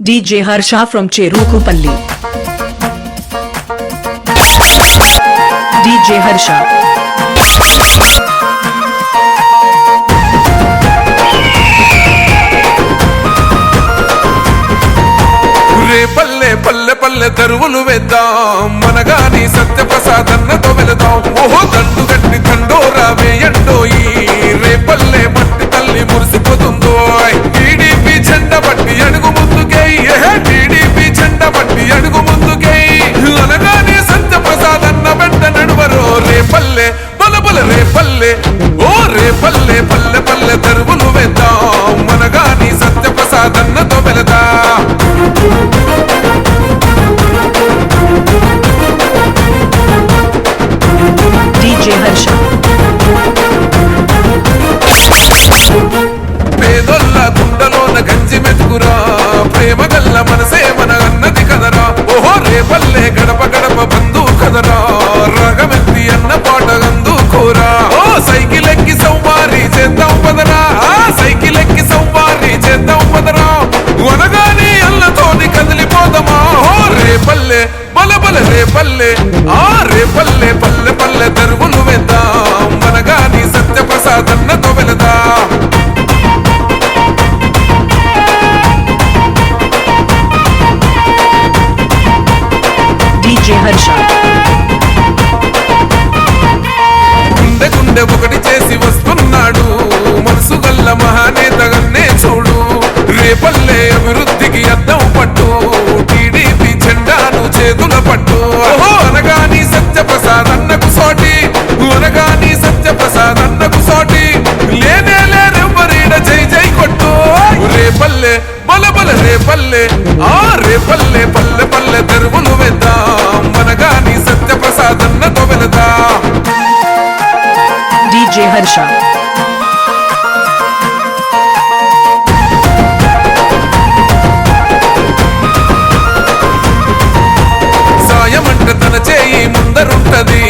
DJ Harsha from Cherukupalli. DJ Harsha. పల్లె పల్లె పల్లె తరువులు వేద్దాం మనగాని సత్యప్రసాదన్నతో వెళదాం ఓహో దండు గట్టి దండోరా వేయండోయి రే పల్లె మట్టి తల్లి మురిసిపోతుందో టీడీపీ జెండా పట్టి అడుగు ముందుకే టీడీపీ జెండా పట్టి అడుగు ముందుకే అనగాని సత్యప్రసాదన్న వెంట నడువరో రే పల్లె బలబల రే పల్లె ఓ రే పల్లె పల్లె పల్లె తరువులు వేద్దాం మనగాని సత్యప్రసాదన్నతో వెళదాం DJ Harsha. పేదొల్ల గుండెలోన గంజి మెతుకురా ప్రేమ గల్ల మనసే మన అన్నది కదరా ఓహో రే పల్లె గడప గడప బంధు కదరా రాగమెత్తి అన్న పాట అందుకోరా ఓ సైకిల్ ఎక్కి సౌమారి చేద్దాం పదరా సైకిల్ ఎక్కి సౌమారి చేద్దాం పదరా వనగాని అల్లతోని కదిలిపోదమా ఓ రే పల్లె బలబల రే పల్లె రే పల్లె పల్లె పల్లె తరువులు వేద్దాం మనగాని సత్యప్రసాదన్నతో వెళదాం DJ Harsha. గుండె గుండె ఒకటి చేసి వస్తున్నాడు మనసు గల్ల మహానేతగన్నే చూడు రేపల్లె అభివృద్ధికి అద్దం పట్టు టీడీపీ జెండాను చేతుల పట్టు అనగాని సత్యప్రసాదన్నకు సోటి అనగాని సత్యప్రసాదన్నకు సోటి లేనే లేరెవ్వరీడ జై జై కొట్టు రేపల్లె బలబల రేపల్లె రేపల్లె పల్లె పల్లె తెరువులు వేద్దాం మనగాని సత్యప్రసాదన్నతో వెళదాం DJ Harsha. సాయమంటే తన చేయి ముందరుంటది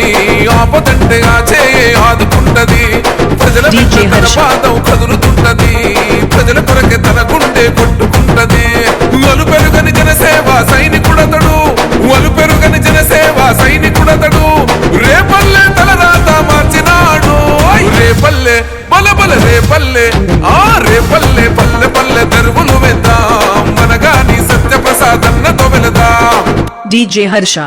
ఆపదంటే ఆ చేయి ఆదుకుంటది ప్రజల తన పాదం కదులుతుంటది ప్రజల కొరకే తన గుండె కొట్టుకుంటది వలు పెరుగని జనసేవ సైనికుడతడు వలు పెరుగని జనసేవ సైనికుడతడు రేపల్లె తలరాత మార్చినాడు రేపల్లె బలబల రేపల్లె రేపల్లె పల్లె పల్లె తెరువులు వేద్దాం మనగాని సత్యప్రసాదన్నతో వెళదాం DJ Harsha.